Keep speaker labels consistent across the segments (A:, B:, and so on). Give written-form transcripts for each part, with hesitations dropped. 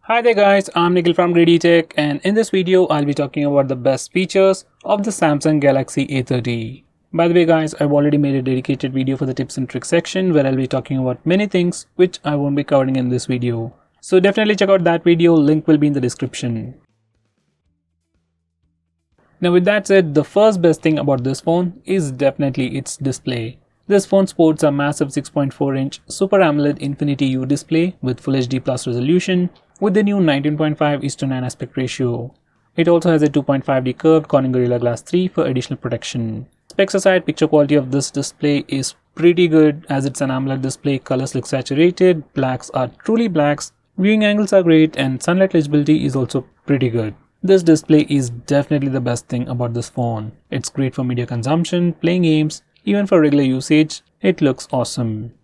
A: Hi there guys, I'm Nikhil from GreedyTech, and in this video I'll be talking about the best features of the Samsung Galaxy A30. By the way guys, I've already made a dedicated video for the tips and tricks section where I'll be talking about many things which I won't be covering in this video. So definitely check out that video, link will be in the description. Now with that said, the first best thing about this phone is definitely its display. This phone sports a massive 6.4-inch Super AMOLED Infinity U display with Full HD Plus resolution with the new 19.5:9 aspect ratio. It also has a 2.5D curved Corning Gorilla Glass 3 for additional protection. Specs aside, picture quality of this display is pretty good as it's an AMOLED display, colors look saturated, blacks are truly blacks, viewing angles are great, and sunlight legibility is also pretty good. This display is definitely the best thing about this phone. It's great for media consumption, playing games, even for regular usage, it looks awesome.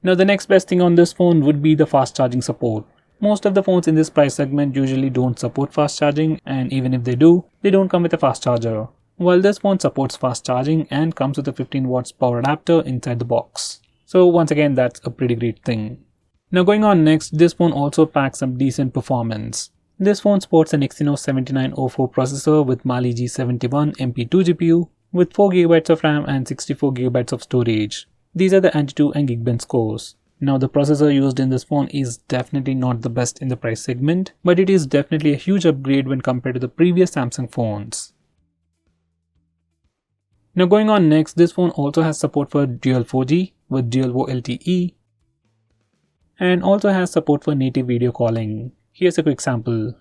A: Now the next best thing on this phone would be the fast charging support. Most of the phones in this price segment usually don't support fast charging, and even if they do, they don't come with a fast charger. While this phone supports fast charging and comes with a 15 watts power adapter inside the box. So once again, that's a pretty great thing. Now going on next, this phone also packs some decent performance. This phone sports an Exynos 7904 processor with Mali G71 MP2 GPU with 4GB of RAM and 64GB of storage. These are the Antutu and Geekbench cores. Now the processor used in this phone is definitely not the best in the price segment, but it is definitely a huge upgrade when compared to the previous Samsung phones. Now going on next, this phone also has support for dual 4G with dual VoLTE and also has support for native video calling. Here's a quick sample.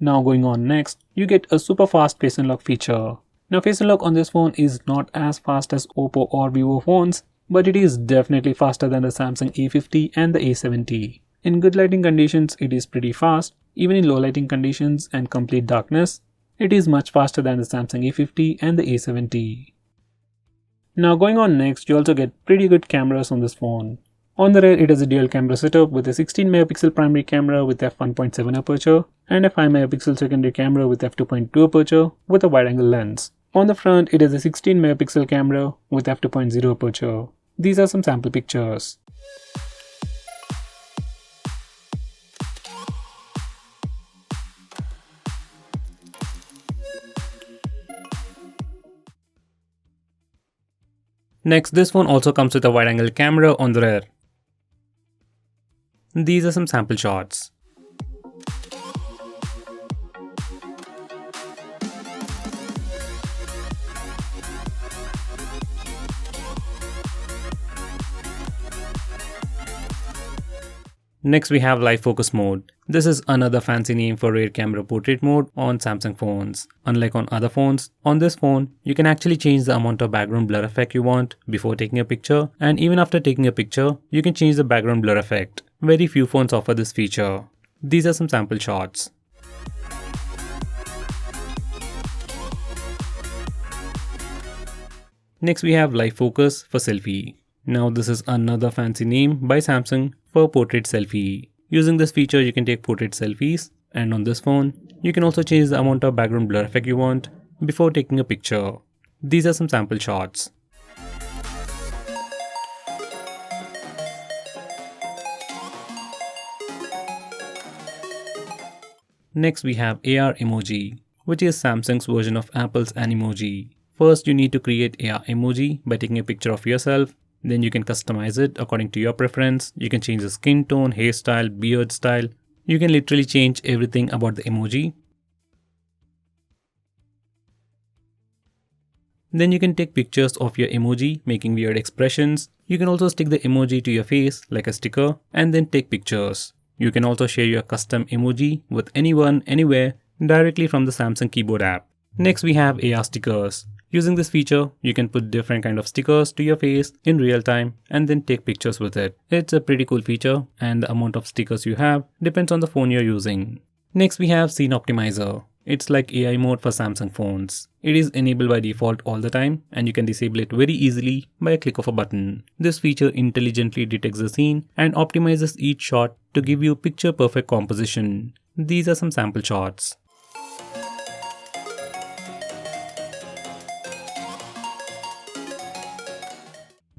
A: Now going on next, you get a super fast face unlock feature. Now face unlock on this phone is not as fast as Oppo or Vivo phones, but it is definitely faster than the Samsung A50 and the A70. In good lighting conditions, it is pretty fast. Even in low lighting conditions and complete darkness, it is much faster than the Samsung A50 and the A70. Now going on next, you also get pretty good cameras on this phone. On the rear, it has a dual camera setup with a 16 megapixel primary camera with f1.7 aperture and a 5 megapixel secondary camera with f2.2 aperture with a wide angle lens. On the front, it has a 16 megapixel camera with f2.0 aperture. These are some sample pictures. Next, this phone also comes with a wide angle camera on the rear. These are some sample shots. Next we have live focus mode. This is another fancy name for rear camera portrait mode on Samsung phones. Unlike on other phones, on this phone, you can actually change the amount of background blur effect you want before taking a picture, and even after taking a picture, you can change the background blur effect. Very few phones offer this feature. These are some sample shots. Next we have live focus for selfie. Now this is another fancy name by Samsung for portrait selfie. Using this feature you can take portrait selfies, and on this phone you can also change the amount of background blur effect you want before taking a picture. These are some sample shots. Next we have AR emoji, which is Samsung's version of Apple's Animoji. First you need to create AR emoji by taking a picture of yourself. Then you can customize it according to your preference. You can change the skin tone, hairstyle, beard style. You can literally change everything about the emoji. Then you can take pictures of your emoji, making weird expressions. You can also stick the emoji to your face like a sticker and then take pictures. You can also share your custom emoji with anyone, anywhere, directly from the Samsung keyboard app. Next we have AR stickers. Using this feature, you can put different kind of stickers to your face in real time and then take pictures with it. It's a pretty cool feature, and the amount of stickers you have depends on the phone you're using. Next we have Scene Optimizer. It's like AI mode for Samsung phones. It is enabled by default all the time, and you can disable it very easily by a click of a button. This feature intelligently detects the scene and optimizes each shot to give you picture perfect composition. These are some sample shots.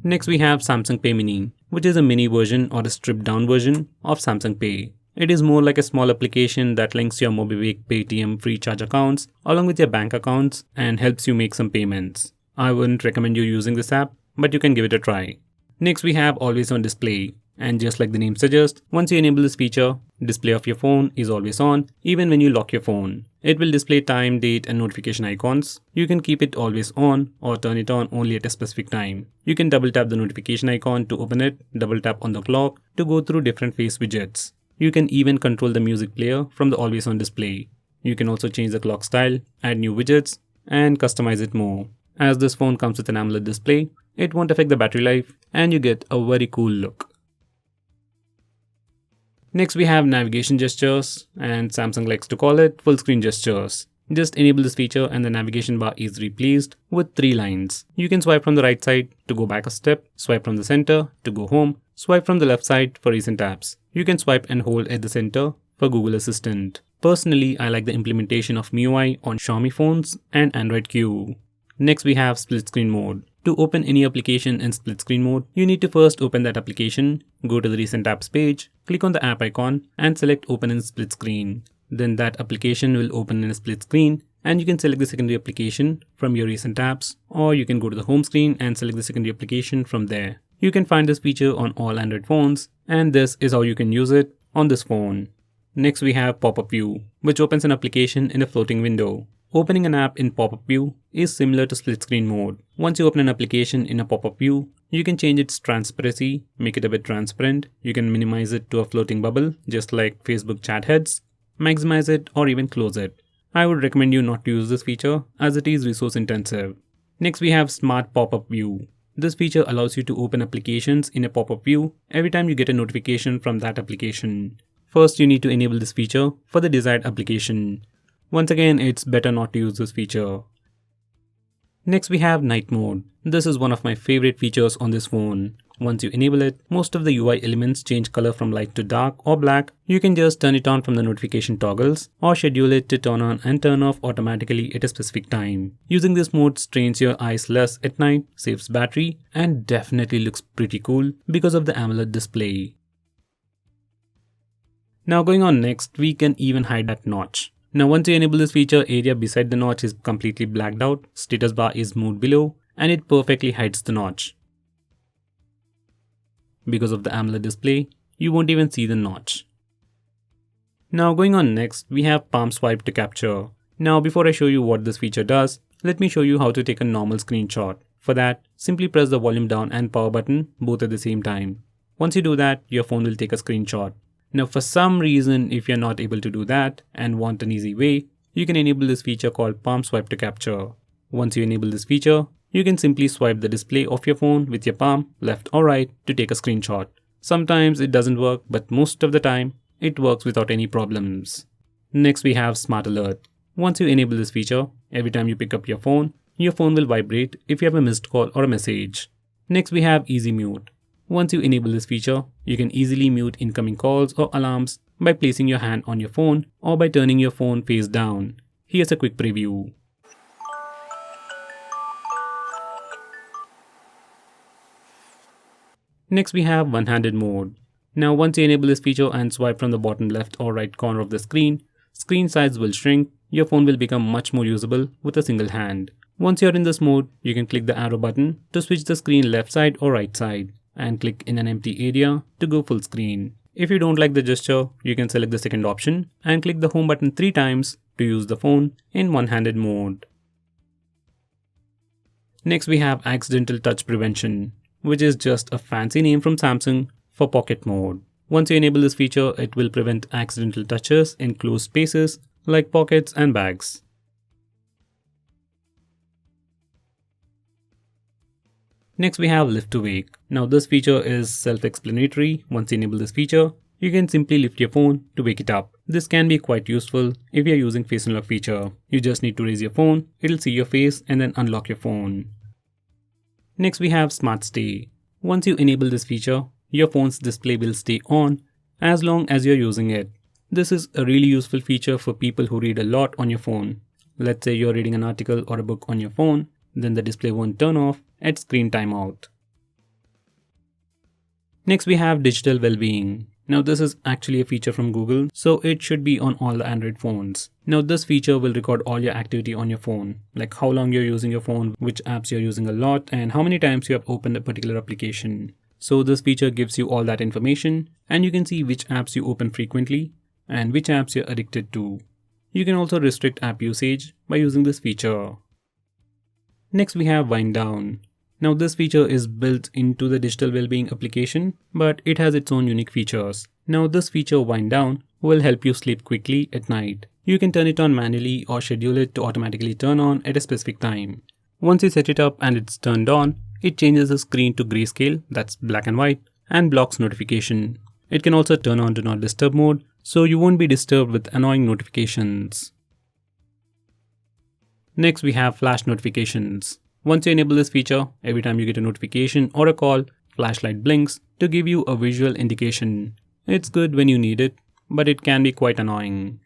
A: Next we have Samsung Pay Mini, which is a mini version or a stripped down version of Samsung Pay. It is more like a small application that links your MobiKwik, Paytm, free charge accounts along with your bank accounts and helps you make some payments. I wouldn't recommend you using this app, but you can give it a try. Next we have Always On Display. And just like the name suggests, once you enable this feature, display of your phone is always on even when you lock your phone. It will display time, date and notification icons. You can keep it always on or turn it on only at a specific time. You can double tap the notification icon to open it, double tap on the clock to go through different face widgets. You can even control the music player from the Always On display. You can also change the clock style, add new widgets and customize it more. As this phone comes with an AMOLED display, it won't affect the battery life and you get a very cool look. Next we have navigation gestures, and Samsung likes to call it full screen gestures. Just enable this feature and the navigation bar is replaced with 3 lines. You can swipe from the right side to go back a step, swipe from the center to go home, swipe from the left side for recent apps. You can swipe and hold at the center for Google Assistant. Personally, I like the implementation of MIUI on Xiaomi phones and Android Q. Next we have split screen mode. To open any application in split screen mode, you need to first open that application, go to the recent apps page, click on the app icon and select open in split screen. Then that application will open in a split screen and you can select the secondary application from your recent apps, or you can go to the home screen and select the secondary application from there. You can find this feature on all Android phones and this is how you can use it on this phone. Next we have pop-up view, which opens an application in a floating window. Opening an app in pop-up view is similar to split screen mode. Once you open an application in a pop-up view, you can change its transparency, make it a bit transparent. You can minimize it to a floating bubble, just like Facebook chat heads, maximize it or even close it. I would recommend you not to use this feature as it is resource intensive. Next we have smart pop-up view. This feature allows you to open applications in a pop-up view every time you get a notification from that application. First you need to enable this feature for the desired application. Once again, it's better not to use this feature. Next we have night mode. This is one of my favorite features on this phone. Once you enable it, most of the UI elements change color from light to dark or black. You can just turn it on from the notification toggles or schedule it to turn on and turn off automatically at a specific time. Using this mode strains your eyes less at night, saves battery and definitely looks pretty cool because of the AMOLED display. Now going on next, we can even hide that notch. Now once you enable this feature, area beside the notch is completely blacked out, status bar is moved below and it perfectly hides the notch. Because of the AMOLED display, you won't even see the notch. Now going on next, we have palm swipe to capture. Now before I show you what this feature does, let me show you how to take a normal screenshot. For that, simply press the volume down and power button both at the same time. Once you do that, your phone will take a screenshot. Now for some reason, if you're not able to do that and want an easy way, you can enable this feature called palm swipe to capture. Once you enable this feature, you can simply swipe the display of your phone with your palm, left or right, to take a screenshot. Sometimes it doesn't work, but most of the time, it works without any problems. Next we have Smart Alert. Once you enable this feature, every time you pick up your phone will vibrate if you have a missed call or a message. Next we have Easy Mute. Once you enable this feature, you can easily mute incoming calls or alarms by placing your hand on your phone or by turning your phone face down. Here's a quick preview. Next we have one-handed mode. Now once you enable this feature and swipe from the bottom left or right corner of the screen size will shrink, your phone will become much more usable with a single hand. Once you're in this mode, you can click the arrow button to switch the screen left side or right side, and click in an empty area to go full screen. If you don't like the gesture, you can select the second option and click the home button 3 times to use the phone in one-handed mode. Next we have Accidental Touch Prevention, which is just a fancy name from Samsung for pocket mode. Once you enable this feature, it will prevent accidental touches in closed spaces like pockets and bags. Next we have Lift to Wake. Now this feature is self-explanatory. Once you enable this feature, you can simply lift your phone to wake it up. This can be quite useful if you're using Face Unlock feature. You just need to raise your phone, it'll see your face and then unlock your phone. Next we have Smart Stay. Once you enable this feature, your phone's display will stay on as long as you're using it. This is a really useful feature for people who read a lot on your phone. Let's say you're reading an article or a book on your phone, then the display won't turn off at screen timeout. Next we have digital well-being. Now this is actually a feature from Google, so it should be on all the Android phones. Now this feature will record all your activity on your phone, like how long you're using your phone, which apps you're using a lot, and how many times you have opened a particular application. So this feature gives you all that information, and you can see which apps you open frequently and which apps you're addicted to. You can also restrict app usage by using this feature. Next we have wind down. Now this feature is built into the digital well-being application, but it has its own unique features. Now this feature wind down will help you sleep quickly at night. You can turn it on manually or schedule it to automatically turn on at a specific time. Once you set it up and it's turned on, it changes the screen to grayscale, that's black and white, and blocks notification. It can also turn on do not disturb mode, so you won't be disturbed with annoying notifications. Next we have flash notifications. Once you enable this feature, every time you get a notification or a call, flashlight blinks to give you a visual indication. It's good when you need it, but it can be quite annoying.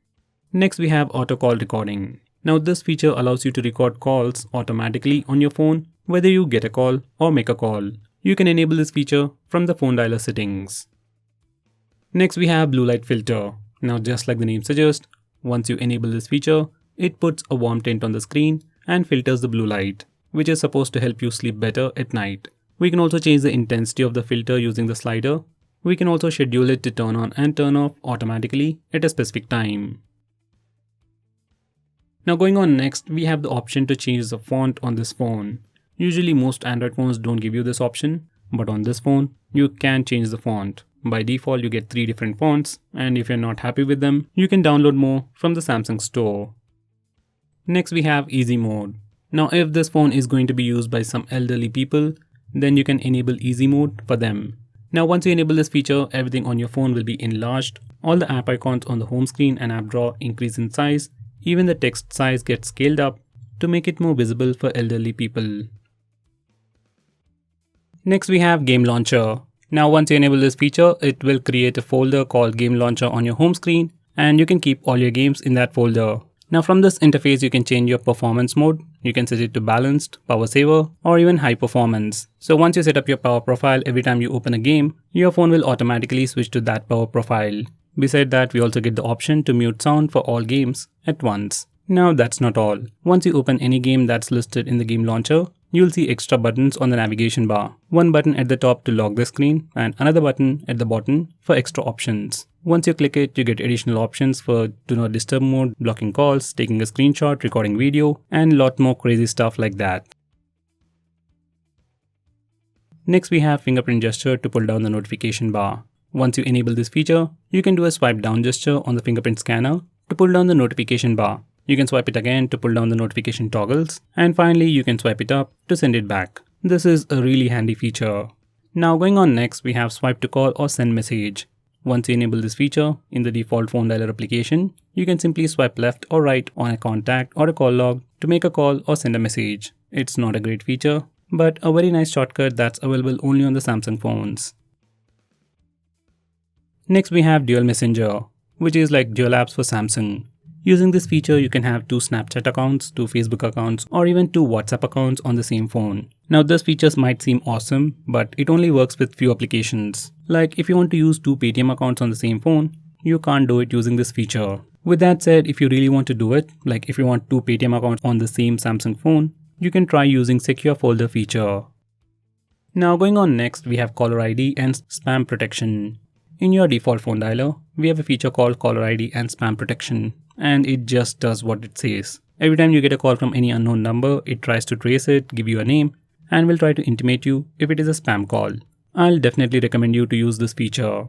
A: Next we have auto call recording. Now this feature allows you to record calls automatically on your phone, whether you get a call or make a call. You can enable this feature from the phone dialer settings. Next we have blue light filter. Now just like the name suggests, once you enable this feature, it puts a warm tint on the screen and filters the blue light, which is supposed to help you sleep better at night. We can also change the intensity of the filter using the slider. We can also schedule it to turn on and turn off automatically at a specific time. Now going on next, we have the option to change the font on this phone. Usually most Android phones don't give you this option, but on this phone, you can change the font. By default, you get 3 different fonts, and if you're not happy with them, you can download more from the Samsung store. Next we have easy mode. Now if this phone is going to be used by some elderly people, then you can enable easy mode for them. Now once you enable this feature, everything on your phone will be enlarged. All the app icons on the home screen and app drawer increase in size. Even the text size gets scaled up to make it more visible for elderly people. Next we have game launcher. Now once you enable this feature, it will create a folder called game launcher on your home screen, and you can keep all your games in that folder. Now from this interface, you can change your performance mode. You can set it to balanced, power saver, or even high performance. So once you set up your power profile, every time you open a game, your phone will automatically switch to that power profile. Beside that, we also get the option to mute sound for all games at once. Now that's not all. Once you open any game that's listed in the game launcher, you'll see extra buttons on the navigation bar. One button at the top to lock the screen and another button at the bottom for extra options. Once you click it, you get additional options for do not disturb mode, blocking calls, taking a screenshot, recording video, and a lot more crazy stuff like that. Next we have fingerprint gesture to pull down the notification bar. Once you enable this feature, you can do a swipe down gesture on the fingerprint scanner to pull down the notification bar. You can swipe it again to pull down the notification toggles, and finally you can swipe it up to send it back. This is a really handy feature. Now going on next, we have swipe to call or send message. Once you enable this feature in the default phone dialer application, you can simply swipe left or right on a contact or a call log to make a call or send a message. It's not a great feature, but a very nice shortcut that's available only on the Samsung phones. Next we have dual messenger, which is like dual apps for Samsung. Using this feature, you can have 2 Snapchat accounts, 2 Facebook accounts, or even 2 WhatsApp accounts on the same phone. Now this features might seem awesome, but it only works with few applications. Like if you want to use 2 Paytm accounts on the same phone, you can't do it using this feature. With that said, if you really want to do it, like if you want 2 Paytm accounts on the same Samsung phone, you can try using secure folder feature. Now going on next, we have caller ID and spam protection. In your default phone dialer, we have a feature called caller ID and spam protection, and it just does what it says. Every time you get a call from any unknown number, it tries to trace it, give you a name, and will try to intimate you if it is a spam call. I'll definitely recommend you to use this feature.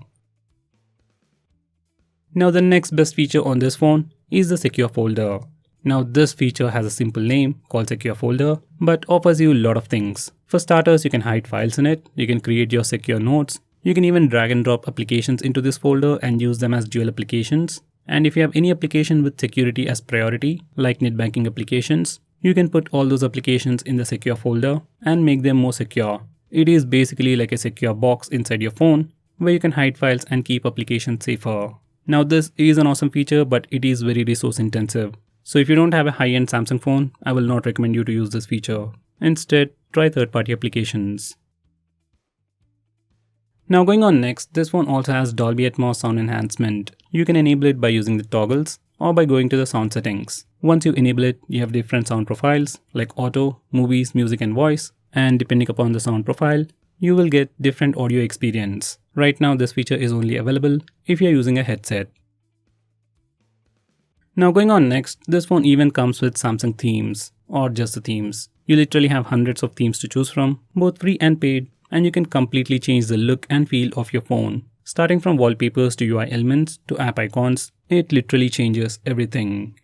A: Now the next best feature on this phone is the secure folder. Now this feature has a simple name called secure folder, but offers you a lot of things. For starters, you can hide files in it, you can create your secure notes, you can even drag and drop applications into this folder and use them as dual applications. And if you have any application with security as priority, like net banking applications, you can put all those applications in the secure folder and make them more secure. It is basically like a secure box inside your phone where you can hide files and keep applications safer. Now this is an awesome feature, but it is very resource intensive. So if you don't have a high-end Samsung phone, I will not recommend you to use this feature. Instead, try third-party applications. Now going on next, this phone also has Dolby ATMOS sound enhancement. You can enable it by using the toggles or by going to the sound settings. Once you enable it, you have different sound profiles like auto, movies, music and voice, and depending upon the sound profile, you will get different audio experience. Right now this feature is only available if you are using a headset. Now going on next, this phone even comes with Samsung themes or just the themes. You literally have hundreds of themes to choose from, both free and paid, and you can completely change the look and feel of your phone. Starting from wallpapers to UI elements to app icons, it literally changes everything.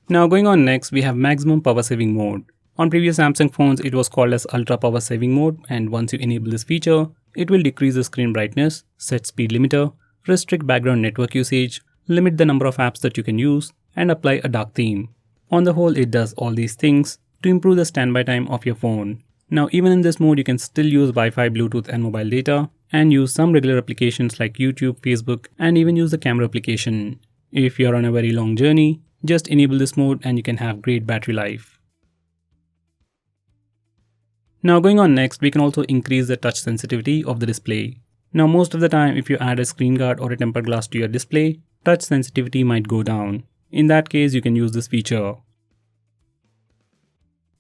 A: Now going on next, we have maximum power saving mode. On previous Samsung phones, it was called as ultra power saving mode, and once you enable this feature, it will decrease the screen brightness, set speed limiter, restrict background network usage, limit the number of apps that you can use, and apply a dark theme. On the whole, it does all these things to improve the standby time of your phone. Now even in this mode, you can still use Wi-Fi, Bluetooth and mobile data, and use some regular applications like YouTube, Facebook, and even use the camera application. If you're on a very long journey, just enable this mode and you can have great battery life. Now going on next, we can also increase the touch sensitivity of the display. Now most of the time, if you add a screen guard or a tempered glass to your display, touch sensitivity might go down. In that case, you can use this feature.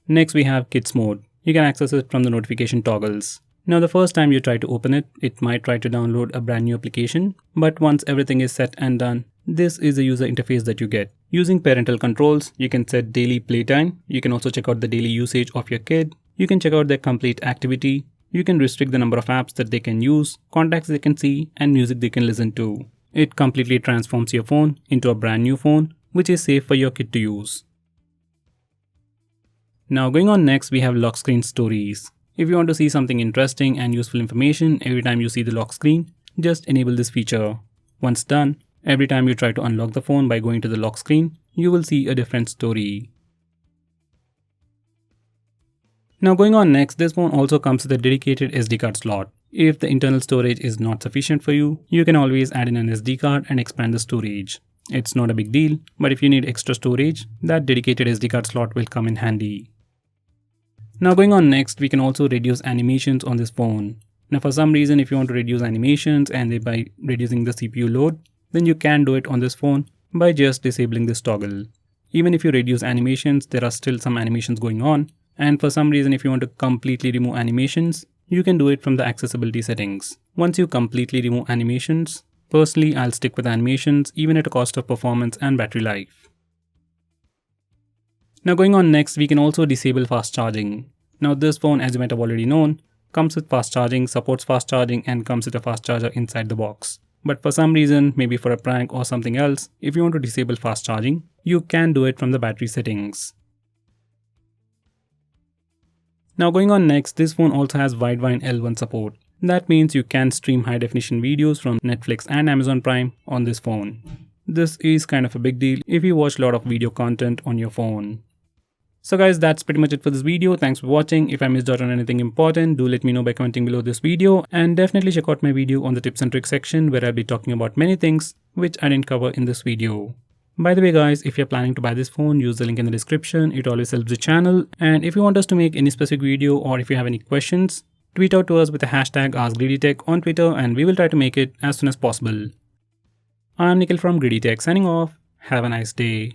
A: Next we have Kids mode. You can access it from the notification toggles. Now the first time you try to open it, it might try to download a brand new application, but once everything is set and done, this is the user interface that you get. Using parental controls, you can set daily playtime. You can also check out the daily usage of your kid. You can check out their complete activity. You can restrict the number of apps that they can use, contacts they can see, and music they can listen to. It completely transforms your phone into a brand new phone, which is safe for your kid to use. Now going on next, we have lock screen stories. If you want to see something interesting and useful information every time you see the lock screen, just enable this feature. Once done, every time you try to unlock the phone by going to the lock screen, you will see a different story. Now going on next, this phone also comes with a dedicated SD card slot. If the internal storage is not sufficient for you, you can always add in an SD card and expand the storage. It's not a big deal, but if you need extra storage, that dedicated SD card slot will come in handy. Now going on next, we can also reduce animations on this phone. Now for some reason, if you want to reduce animations and thereby reducing the CPU load, then you can do it on this phone by just disabling this toggle. Even if you reduce animations, there are still some animations going on, and for some reason if you want to completely remove animations, you can do it from the accessibility settings. Once you completely remove animations, personally I'll stick with animations even at a cost of performance and battery life. Now going on next, we can also disable fast charging. Now this phone, as you might have already known, comes with fast charging, supports fast charging, and comes with a fast charger inside the box. But for some reason, maybe for a prank or something else, if you want to disable fast charging, you can do it from the battery settings. Now going on next, this phone also has wideband L1 support. That means you can stream high definition videos from Netflix and Amazon Prime on this phone. This is kind of a big deal if you watch a lot of video content on your phone. So guys, that's pretty much it for this video. Thanks for watching. If I missed out on anything important, do let me know by commenting below this video, and definitely check out my video on the tips and tricks section where I'll be talking about many things which I didn't cover in this video. By the way guys, if you're planning to buy this phone, use the link in the description. It always helps the channel. And if you want us to make any specific video or if you have any questions, tweet out to us with the hashtag ASKGREEDYTECH on Twitter and we will try to make it as soon as possible. I'm Nikhil from GreedyTech signing off. Have a nice day.